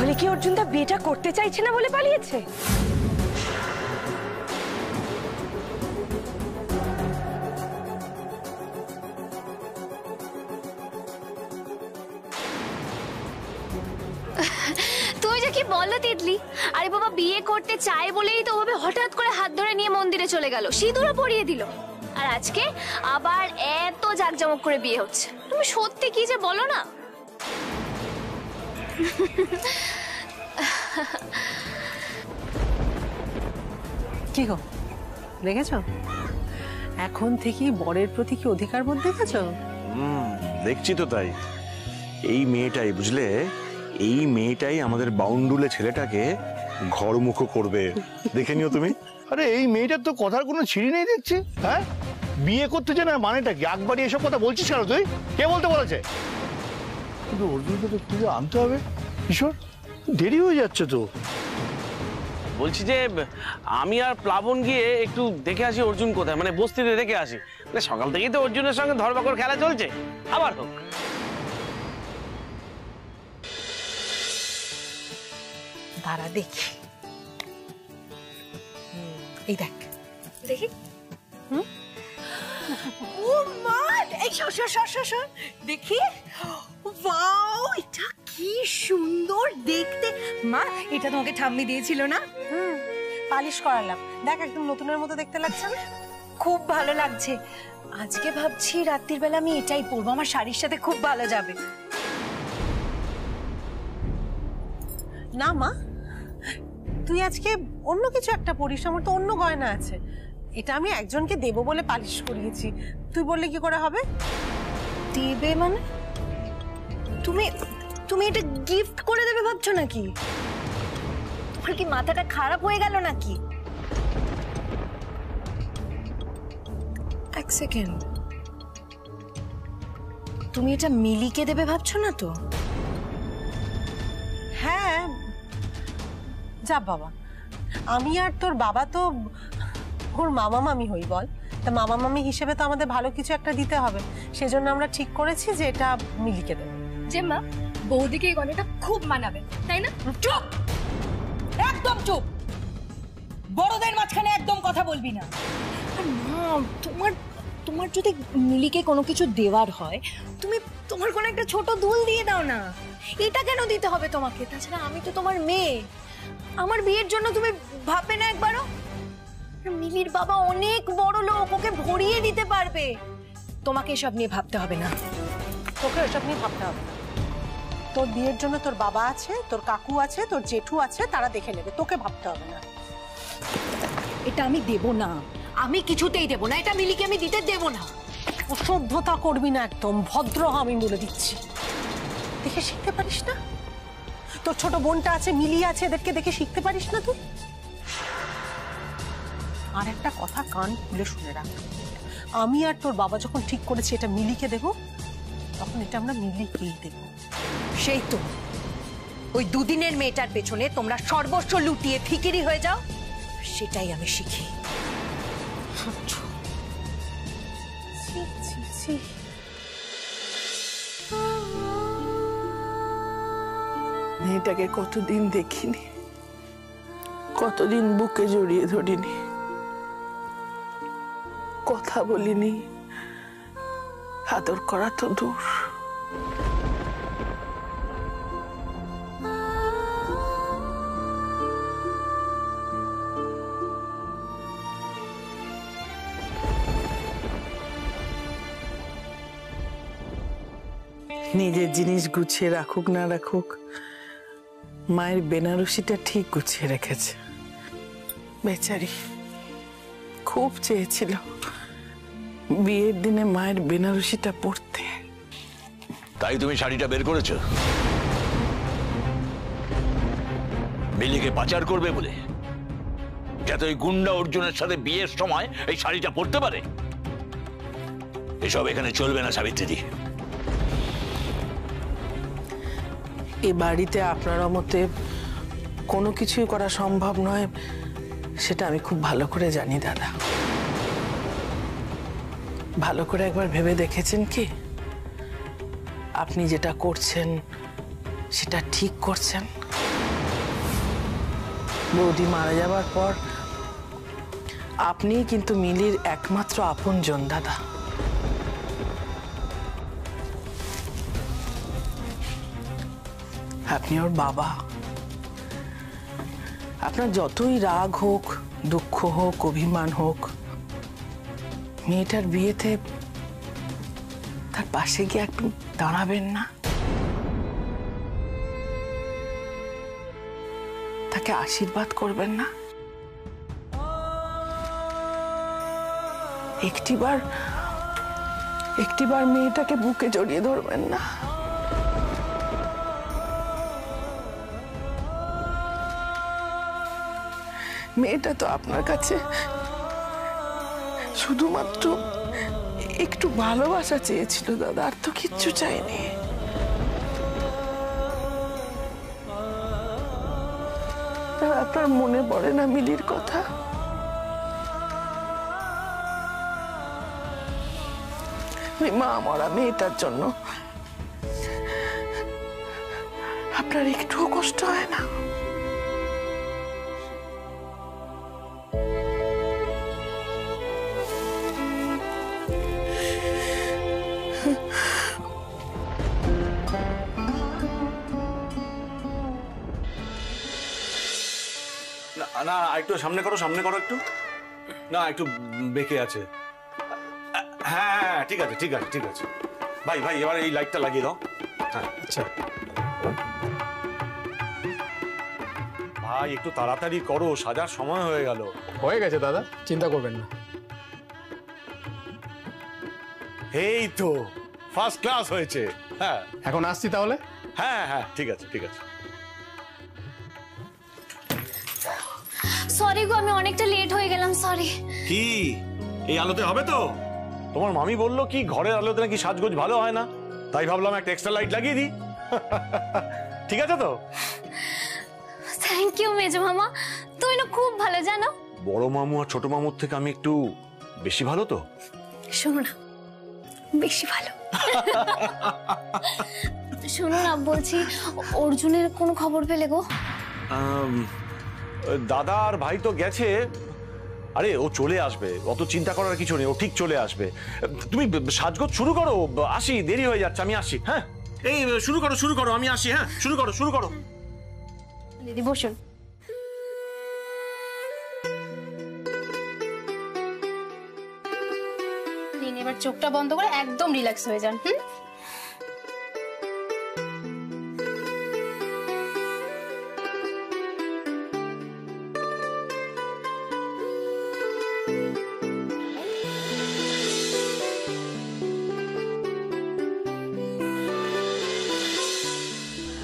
তাহলে কি অর্জুনদা বিয়েটা করতে চাইছে না বলে পালিয়েছে? তুই যে কি বলো তিতলি, আরে বাবা বিয়ে করতে চায় বলেই তো ওভাবে হঠাৎ করে হাত ধরে নিয়ে মন্দিরে চলে গেল, সিঁদুরও পরিয়ে দিল, আর আজকে আবার এত জাঁকজমক করে বিয়ে হচ্ছে। তুমি সত্যি কি যে বলো না। কি গো দেখেছো? এখন থেকেই বরের প্রতি কি অধিকার বোধ দেখেছো? দেখছি তো তাই। এই মেয়েটাই বুঝলে, এই মেয়েটাই আমাদের বাউন্ডুলে ছেলেটাকে ঘরমুখ করবে, দেখে নিও তুমি। আরে এই মেয়েটার তো কথার কোনো ছিঁড়ি নেই দেখছি। হ্যাঁ, বিয়ে করতে চায় না মানেটা কি? একবারই এসব কথা বলছিস কেন তুই? কে বলতে বলেছে? কিন্তু অর্জুনকে তো খুঁজে আনতে হবে কিশোর, দেরি হয়ে যাচ্ছে তো। বলছি যে আমি আর প্লাবন গিয়ে একটু দেখে আসি অর্জুন কোথায়, মানে বস্তিতে দেখে আসি। মানে সকাল থেকেই তো অর্জুনের সঙ্গে ধরপাকড় খেলা চলছে, আবার হোক। দাঁড়া দেখি, এই দেখ দেখি। ও মা, এই সর দেখি। ওয়াও, এটা কি সুন্দর দেখতে। মা, এটা তোমাকে ঠাম্মি দিয়েছিল না? পালিশ করালাম, দেখ একদম নতুনের মতো দেখতে লাগছে না? খুব ভালো লাগছে। আজকে ভাবছি রাত্রির বেলা আমি এটাই পরবো, আমার শাড়ির সাথে খুব ভালো যাবে। না মা, তুই আজকে অন্য কিছু একটা পরিস, আমার তো অন্য গয়না আছে। এটা আমি একজনকে দেবো বলে পালিশ করিয়েছি, তুই বললে কি করে হবে? দেবে মানে? তুমি তুমি এটা গিফট করে দেবে ভাবছো নাকি? তোমার কি মাথাটা খারাপ হয়ে গেল নাকি? এক সেকেন্ড, তুমি এটা মিলিকে দেবে ভাবছো না তো? হ্যাঁ যা বাবা, আমি আর তোর বাবা তো ওর মামা মামি হই বল, তা মামা মামি হিসেবে তো আমাদের ভালো কিছু একটা দিতে হবে, সেজন্য আমরা ঠিক করেছি যে এটা মিলিকে দেবো। যে মা, বৌদিকে এই গয়নাটা খুব মানাবে, তাই না? চুপ, একদম চুপ। বড়দের মাঝখানে একদম কথা বলবি না। মা, তোমার যদি মিলিকে কোনো কিছু দেওয়ার হয়, তুমি তোমার কোনো একটা ছোট দুল দিয়ে দাও না। এটা কেন দিতে হবে তোমাকে? তাছাড়া আমি তো তোমার মেয়ে, আমার বিয়ের জন্য তুমি ভাববে না একবারও? মিলির বাবা অনেক বড় লোক, ওকে ভরিয়ে দিতে পারবে। তোমাকে এসব নিয়ে ভাবতে হবে না। তোকে এসব নিয়ে ভাবতে হবে না। তোর বিয়ের জন্য তোর বাবা আছে, তোর কাকু আছে, তোর জেঠু আছে, তারা দেখে নেবে, তোকে ভাবতে হবে না। এটা আমি দেব না, আমি কিছুতেই দেব না, এটা মিলিকে আমি দিতে দেব না। অসভ্যতা করবি না একদম, ভদ্র হ, আমি বলে দিচ্ছি। দেখে শিখতে পারিস না? তোর ছোট বোনটা আছে, মিলি আছে, এদেরকে দেখে শিখতে পারিস না তুই? আর একটা কথা কান খুলে শুনে রাখ, আমি আর তোর বাবা যখন ঠিক করেছি এটা মিলিকে দেব, তখন এটা আমরা মিলিকেই দেব। সেই তো, ওই দুদিনের মেয়েটার পেছনে তোমরা সর্বস্ব লুটিয়ে ফিকিরি হয়ে যাও, সেটাই আমি শিখি। মেয়েটাকে কতদিন দেখিনি, কতদিন বুকে জড়িয়ে ধরিনি, কথা বলিনি, আদর করা তো দূর। নিজের জিনিস গুছিয়ে রাখুক না রাখুক, মায়ের বেনারসিটা ঠিক গুছিয়ে রেখেছে। বেচারি খুব চেয়েছিল বিয়ের দিনে মায়ের বেনারসিটা পরতে। তাই তুমি শাড়িটা বের করেছো মিলিকে পাচার করবে বলে, যাতে ওই গুন্ডা অর্জুনের সাথে বিয়ের সময় এই শাড়িটা পরতে পারে। এসব এখানে চলবে না সাবিত্রী। এ বাড়িতে আপনার মতে কোনো কিছুই করা সম্ভব নয়, সেটা আমি খুব ভালো করে জানি দাদা। ভালো করে একবার ভেবে দেখেছেন কি আপনি যেটা করছেন সেটা ঠিক করছেন? বৌদি মারা যাবার পর আপনিই কিন্তু মিলির একমাত্র আপনজন দাদা। আপনি ওর বাবা। আপনার যতই রাগ হোক, দুঃখ হোক, অভিমান হোক, মেয়েটার বিয়েতে তার পাশে গিয়ে একটু দাঁড়াবেন না? তাকে আশীর্বাদ করবেন না? একটিবার মেয়েটাকে বুকে জড়িয়ে ধরবেন না? মেয়েটা তো আপনার কাছে শুধুমাত্র একটু ভালোবাসা চেয়েছিল দাদা, আর তো কিচ্ছু চাইনি। আপনার মনে পড়ে না মিলির কথা? ওই মা মরা মেয়েটার জন্য আপনার একটুও কষ্ট হয় না? না একটু সামনে করো একটু। না একটু বেঁকে আছে। হ্যাঁ ঠিক আছে ঠিক আছে ঠিক আছে। ভাই এবার এই লাইটটা লাগিয়ে দাও। হ্যাঁ আচ্ছা ভাই একটু তাড়াতাড়ি করো, সাজার সময় হয়ে গেল। হয়ে গেছে দাদা, চিন্তা করবেন না। এই তো ফার্স্ট ক্লাস হয়েছে। হ্যাঁ এখন আসছি তাহলে। হ্যাঁ ঠিক আছে ঠিক আছে। সরি গো, আমি অনেকটা লেট হয়ে গেলাম, সরি। কি এই আলোতে হবে তো? তোমার মামি বললো কি ঘরের আলোতে নাকি সাজগোজ ভালো হয় না, তাই ভাবলাম একটা এক্সট্রা লাইট লাগিয়ে দিই। ঠিক আছে তো? থ্যাংক ইউ মেজো মামা, তুই না খুব ভালো জানো। বড় মামু আর ছোট মামুর থেকে আমি একটু বেশি ভালো তো? শোনো না, বেশি ভালো। শোনো না, বলছি অর্জুনের কোনো খবর পেলে গো? দাদা আর ভাই তো গেছে। আরে ও চলে আসবে, অত চিন্তা করার কিছু নেই, ও ঠিক চলে আসবে। তুমি সাজগোজ শুরু করো, আসি, দেরি হয়ে যাচ্ছে, আমি আসি। হ্যাঁ এই শুরু করো আমি আসি। হ্যাঁ শুরু করো। দিদি বসুন। নিন এবার চোখটা বন্ধ করে একদম রিল্যাক্স হয়ে যান।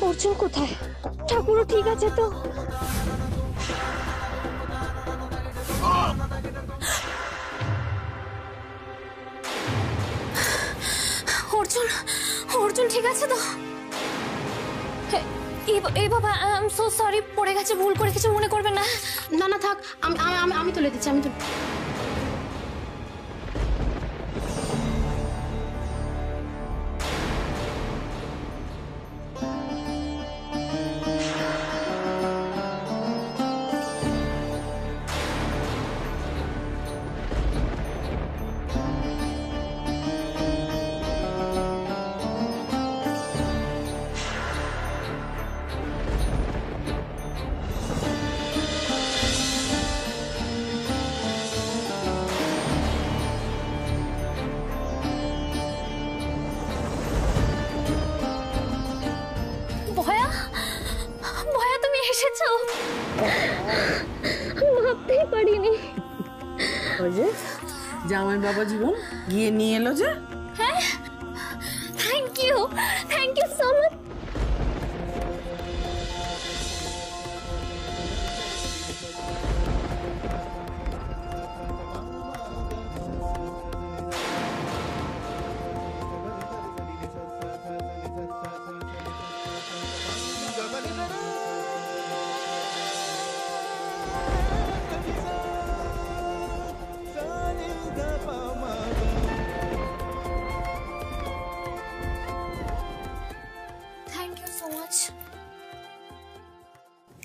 অর্জুন কোথায়? ঠাকুরও ঠিক আছে তো? অর্জুন ঠিক আছে তো? এই বাবা, আই এম সো সরি, পড়ে গেছে, ভুল করে কিছু মনে করবেন না। না না থাক, আমি তুলে দিচ্ছি, আমি তুলে। ভয়া তুমি এসেছো? ভাবতেই পারিনি। ওই যে জামাই বাবা জীবন গিয়ে নিয়ে এলো যে। হ্যাঁ, thank you so much.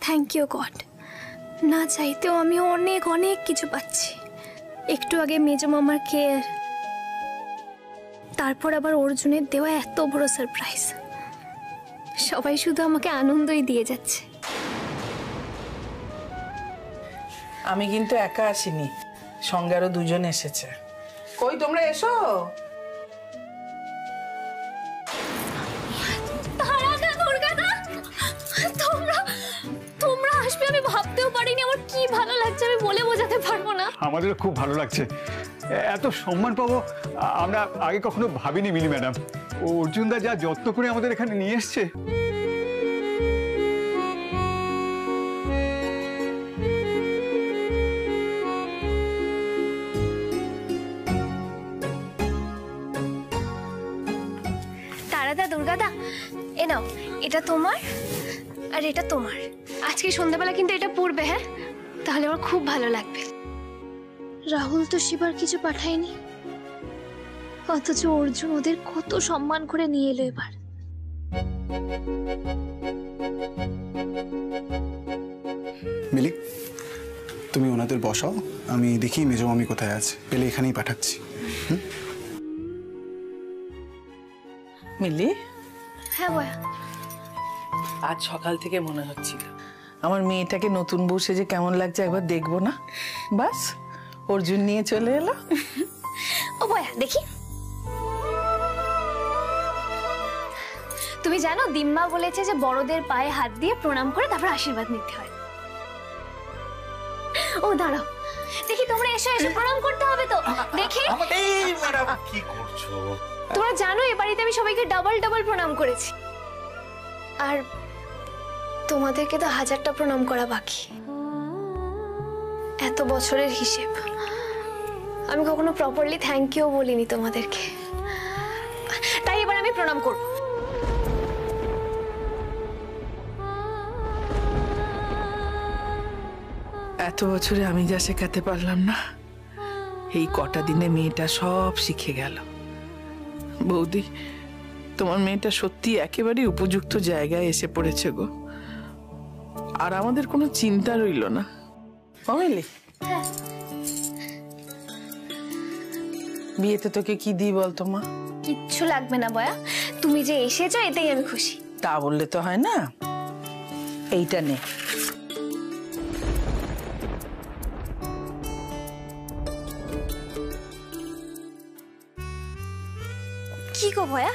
Thank you, God. না চাইতেও আমি অনেক অনেক কিছু পাচ্ছি। একটু আগে মেজো মামার কেয়ার, তারপর আবার অর্জুনের দেওয়া এত বড় সারপ্রাইজ। সবাই শুধু আমাকে আনন্দই দিয়ে যাচ্ছে। আমি কিন্তু একা আসিনি, সঙ্গে আরো দুজন এসেছে। কই তোমরা এসো। তোমরা আসবে আমি ভাবতেও পারিনি। আমার কি ভালো লাগছে আমি বলে বোঝাতে পারবো না। আমাদেরও খুব ভালো লাগছে, এত সম্মান পাবো আমরা আগে কখনো ভাবিনি মিলি ম্যাডাম। অর্জুনদা যা যত্ন করে আমাদের এখানে নিয়ে এসছে। তারাদা, দুর্গাদা, এ নাও, এটা তোমার আর এটা তোমার। আজকে সন্ধ্যাবেলা কিন্তু এটা পড়বে, হ্যাঁ? তাহলে আমার খুব ভালো লাগবে। রাহুল তো শিবার কিছু পাঠায়নি, অথচ অর্জুন ওদের কত সম্মান করে নিয়ে এলো এবার। মিলি, তুমি ওনাদের বসাও, আমি দেখি মেজো মামি কোথায় আছে, পেলে এখানেই পাঠাচ্ছি। মিলি, হ্যাঁ বয়া। আজ সকাল থেকে মনে হচ্ছিল আমার মেয়েটাকে নতুন বউ সেজে কেমন লাগছে একবার দেখবো না। বাস অর্জুন নিয়ে চলে এলো। ও বয়া, দেখি। তুমি জানো দিম্মা বলেছে যে বড়দের পায়ে হাত দিয়ে প্রণাম করে তারপর আশীর্বাদ নিতে হয়। ও দাঁড়াও, দেখি তোমরা এসো এসো, প্রণাম করতে হবে তো। দেখি কি করছো? তোমরা জানো এ বাড়িতে আমি সবাইকে ডাবল ডাবল প্রণাম করেছি, আর তোমাদেরকে তো 1000টা প্রণাম করা বাকি। এত বছরের হিসেব আমি কখনো প্রপারলি থ্যাংক ইউ বলিনি তোমাদেরকে, তাই এবার আমি প্রণাম করব। এত বছরে আমি যা শেখাতে পারলাম না, এই কটা দিনে মেয়েটা সব শিখে গেল। বৌদি, তোমার মেয়েটা সত্যি একেবারেই উপযুক্ত জায়গায় এসে পড়েছে গো। আর আমাদের কোনো চিন্তা রইল না। অমিলি, বিয়েতে তোকে কি দিই বলতো মা? কিচ্ছু লাগবে না বয়া, তুমি যে এসেছো এতেই আমি খুশি। তা বললে তো হয় না, এইটা নে। কি গো বয়া?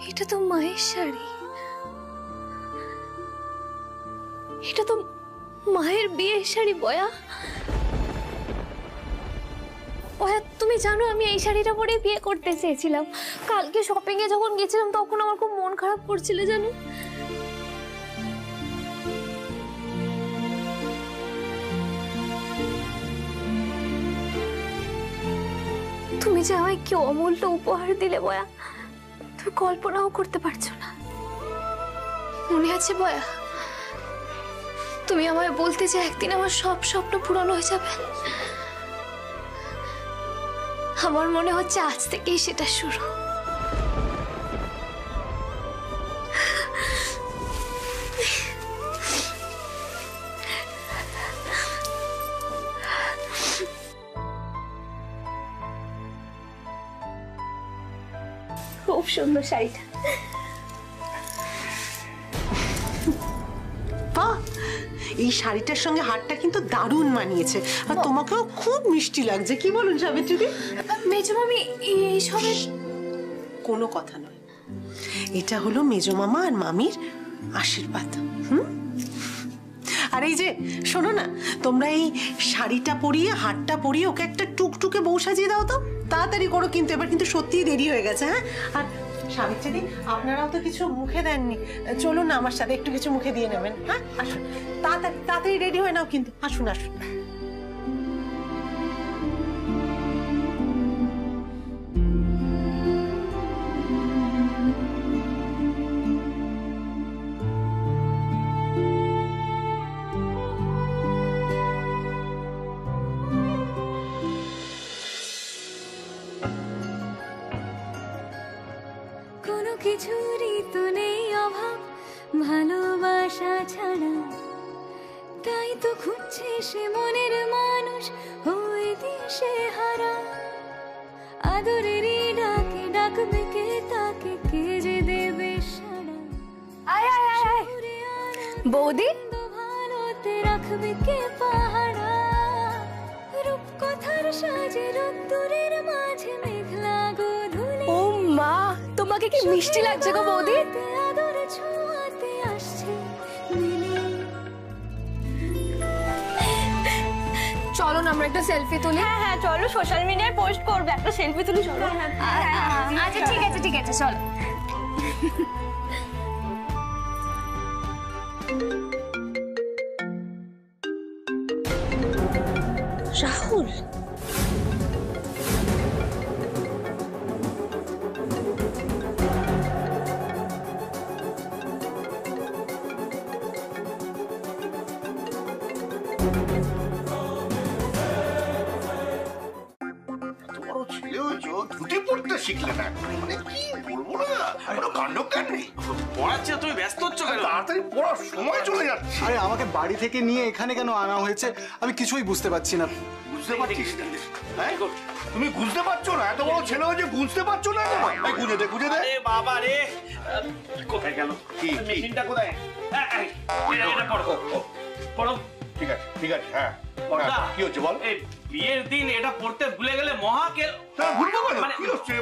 এটা তো মায়ের শাড়ি, এটা তো মায়ের বিয়ের শাড়ি বয়া। ওয়া, তুমি জানো আমি এই শাড়িটা পরে বিয়ে করতে চেয়েছিলাম। কালকে শপিং এ যখন গেছিলাম তখন আমার খুব মন খারাপ করছিল জানো। তুমি যে আমায় কি অমূল্য উপহার দিলে বয়া, তুমি কল্পনাও করতে পারছো না। মনে আছে বয়া, তুমি আমায় বলতে যে একদিন আমার সব স্বপ্ন পূরণ হয়ে যাবে। আমার মনে হচ্ছে আজ থেকেই সেটা শুরু। খুব সুন্দর শাড়িটা। এই শাড়িটার সঙ্গে হারটা কিন্তু দারুণ মানিয়েছে, আর তোমাকেও খুব মিষ্টি লাগছে। কি বলুন সাবিত্রী? মেজো মামি, এইসবের কোনো কথা নয়, এটা হলো মেজো মামা আর মামির আশীর্বাদ। আর এই যে শোনো না, তোমরা এই শাড়িটা পরিয়ে হারটা পরিয়ে ওকে একটা টুকটুকে বউ সাজিয়ে দাও তো, তাড়াতাড়ি করো কিন্তু, এবার কিন্তু সত্যিই দেরি হয়ে গেছে। হ্যাঁ, আর সাবিত্রী, আপনারাও তো কিছু মুখে দেননি, চলুন না আমার সাথে একটু কিছু মুখে দিয়ে নেবেন। হ্যাঁ আসুন, তাড়াতাড়ি তাড়াতাড়ি রেডি হয়ে নাও কিন্তু, আসুন আসুন। কোনো কিছুরই তো নেই অভাব ভালোবাসা ছাড়া, তাই তো খুঁজছে সে মনের মানুষ ওই দিশে হারা। আদরেরই ডাকে ডাকবে কে তাকে, কে যে দেবে সাড়া। আয় আয় আয় আয় বৌদি, ভালোতে রাখবে কে পাহারা। রূপকথার সাজে রোদ্দুরের মাঝে মেঘলা গোধূলি। ও মা, তোমাকে কি মিষ্টি লাগছে গো বৌদি। আদরে ছোঁয়াতে আসছে মিলি। চলো না আমরা একটা সেলফি তুলি। হ্যাঁ হ্যাঁ চলো, সোশ্যাল মিডিয়ায় পোস্ট করবে, একটা সেলফি তুলি চলো। আচ্ছা ঠিক আছে ঠিক আছে চলো। রাহুল, ধুতি পড়তে শিখলে না, মানে কি বলবো না, কাণ্ড কেন পড়াচ্ছে, তুমি ব্যস্ত হচ্ছ কেন? তাড়াতাড়ি পড়ার সময় চলে যাচ্ছে। আরে আমাকে বাড়ি থেকে নিয়ে এখানে কেন আনা হয়েছে আমি কিছুই বুঝতে পারছি না। বুঝতে পারছিস না? হ্যাঁ? তুমি বুঝতে পারছো না? এত বড় ছেলে হয়েছে বুঝতে পারছো না? গুঁজে দে গুঁজে দে। আরে বাবা রে, কোথায় গেল? কি মেশিনটা কোথায়? এটা পড়ো পড়ো। ঠিক আছে ঠিক আছে, হ্যাঁ কি হচ্ছে বল? এই বিয়ের দিন এটা পড়তে ভুলে গেলে মহা কে ভুলবো কেন? কি হচ্ছে?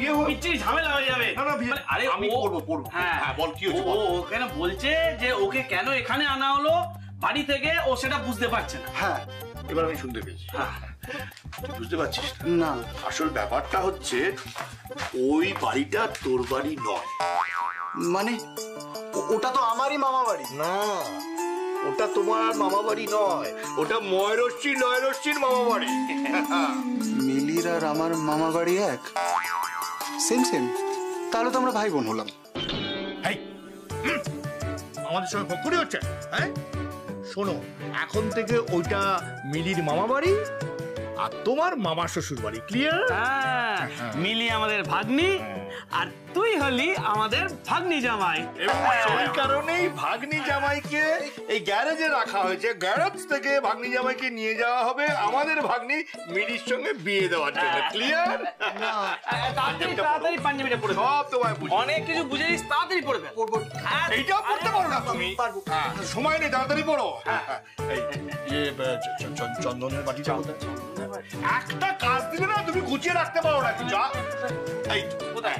ইয়ে বিচ্ছিরি ঝামেলা হয়ে যাবে। না না, আরে আমি পড়বো। হ্যাঁ বল কি হচ্ছে? ও ওখানে বলছে যে ওকে কেন এখানে আনা হলো বাড়ি থেকে, ও সেটা বুঝতে পারছে না। হ্যাঁ এবার আমি শুনতে পেয়েছি। তুই বুঝতে পারছিস না? আসল ব্যাপারটা হচ্ছে ওই বাড়িটা তোর বাড়ি নয়। মানে ওটা তো আমারই মামা বাড়ি। না, ওটা তোমার মামা বাড়ি নয়, ওটা লয়রশ্মির মামা বাড়ি। মিলির আর আমার মামা বাড়ি এক, সেম সেম। তাহলে তো আমরা ভাই বোন হলাম। আমাদের সঙ্গে ফকুরি হচ্ছে। হ্যাঁ শোনো, এখন থেকে ওইটা মিলির মামা বাড়ি আর তোমার মামা শ্বশুর বাড়ি। ক্লিয়ার? মিলি আমাদের ভাগ্নি আর তুই হলি আমাদের ভাগ্নি জামাই। সেই কারণেই ভাগ্নি জামাইকে এই গ্যারেজে রাখা হয়েছে। গ্যারেজ থেকে ভাগ্নি জামাইকে নিয়ে যাওয়া হবে আমাদের ভাগ্নি মিলির সঙ্গে বিয়ে দেওয়ার জন্য। ক্লিয়ার? তাড়াতাড়ি পাঞ্জাবিটা পড়ে সব তোমায় বুঝি। অনেক কিছু বুঝে নিস, তাড়াতাড়ি পড়বে। এইটাও পড়তে পারো না তুমি? সময় নেই, তাড়াতাড়ি পড়ো। চন্দনের বাড়িটা কোথায়? একটা কাজ দিলে না তুমি গুছিয়ে রাখতে পারো না। যা এই কোথায়?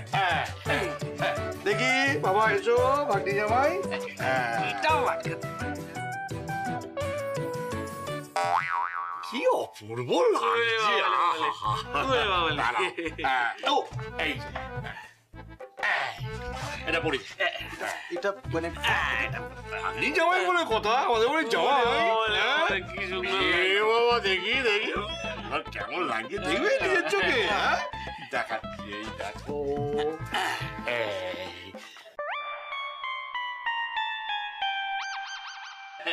দেখি বাবা, এসো ভাগ্নি জামাই। কি অপূর্ব লাগছে। এটা পড়ি। এটা মানে ভাগ্নি জামাই বলে কথা, আমাদের বাড়ি জামাই। বাবা দেখি দেখি কেমন লাগে, দেখবে নিজের চোখে। দেখাচ্ছি, এই দেখো।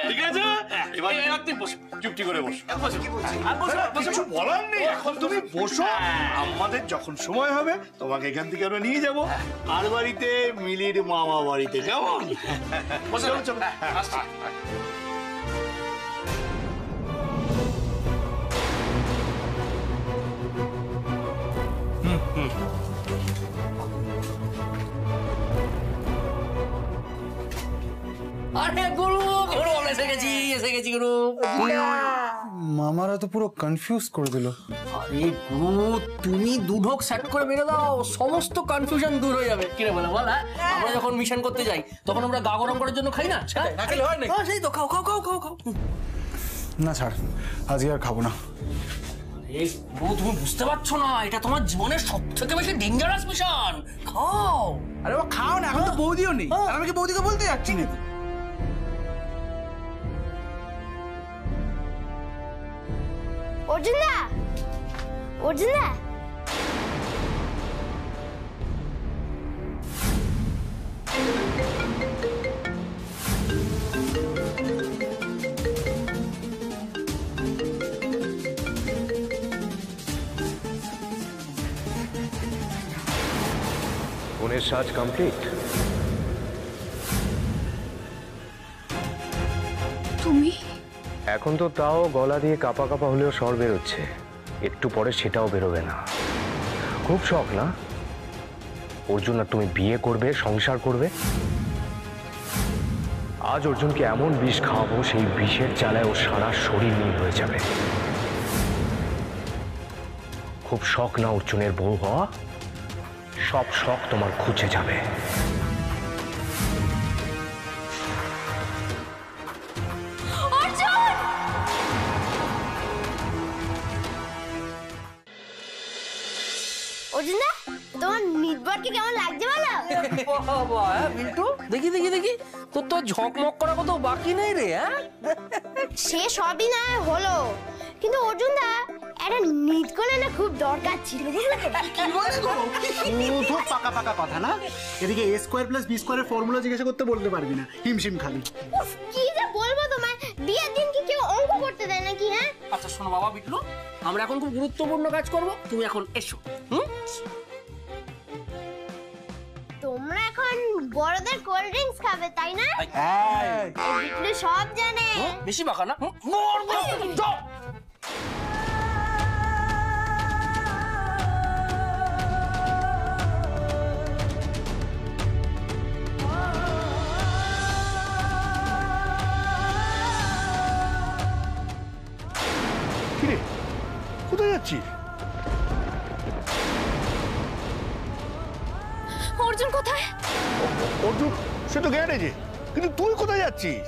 ঠিক আছে, এবার তুই বসো, চুপটি করে বসো। কিছু বলার নেই, এখন তুমি বসো। আমাদের যখন সময় হবে তোমাকে এখান থেকে আমরা নিয়ে যাবো আর বাড়িতে, মিলির মামা বাড়িতে। কেমন? চলো চলো। আরে গুরু গুরু আমরা এসে গেছি গুরু। মামারা তো পুরো কনফিউজ করে দিল। আরে গুরু, তুমি দুঢোক সেট করে বেরো দাও, সমস্ত কনফিউশন দূর হয়ে যাবে। কিরে বলে বল? আমরা যখন মিশন করতে যাই তখন আমরা গা গরম করার জন্য খাই না? সেই তো, খাও খাও খাও খাও খাও। না ছাড়, আজকে আর খাবো না। এই গুরু, তুমি বুঝতে পারছো না, এটা তোমার জীবনের সব থেকে বেশি ডেঞ্জারাস মিশন। খাও। আরে ও খাও না, এখন তো বৌদিও নেই। আর আমি কি বৌদিকে বলতে যাচ্ছি না? অর্জুন দা, অর্জুন দা, বোনের সাজ কমপ্লিট। তুমি এখন তো তাও গলা দিয়ে কাপা কাপা হলেও স্বর বেরোচ্ছে, একটু পরে সেটাও বেরোবে না। খুব শখ না অর্জুন আর তুমি বিয়ে করবে, সংসার করবে? আজ অর্জুনকে এমন বিষ খাওয়াবো, সেই বিষের জ্বালায় ও সারা শরীর নীল হয়ে যাবে। খুব শখ না অর্জুনের বউ হওয়া? সব শখ তোমার ঘুচে যাবে। অর্জুনদা, তোমার নির্ভরকে কেমন লাগছে বলো? বাবা, বিল্টু দেখি দেখি দেখি, তোর তো ঝকমক করা কত বাকি নেই রে। হ্যাঁ, সে সবই না হলো, কিন্তু অর্জুনদা একটা নিট করলে না খুব দরকার ছিল, বুঝলে তো? কি বলে গো? শুধু পাকা পাকা কথা না। এদিকে a স্কয়ার প্লাস b স্কয়ারের ফর্মুলা জিজ্ঞাসা করতে বলতে পারবি না, হিমশিম খালি। উফ, কি যে বলবো তোমায়, বিয়ের দিন কি কেউ অঙ্ক করতে দেয় নাকি? হ্যাঁ, আচ্ছা শোনো বাবা বিটলু, আমরা এখন খুব গুরুত্বপূর্ণ কাজ করব, তুমি এখন এসো। তোমরা এখন বড়দের কোল্ড ড্রিঙ্কস খাবে তাই না? বিটলু সব জানে। বেশি বাঁকা না। কিরে, কোথায় যাচ্ছিস? অর্জুন কোথায়? অর্জুন সে তো গ্যারেজে, কিন্তু তুই কোথায় যাচ্ছিস?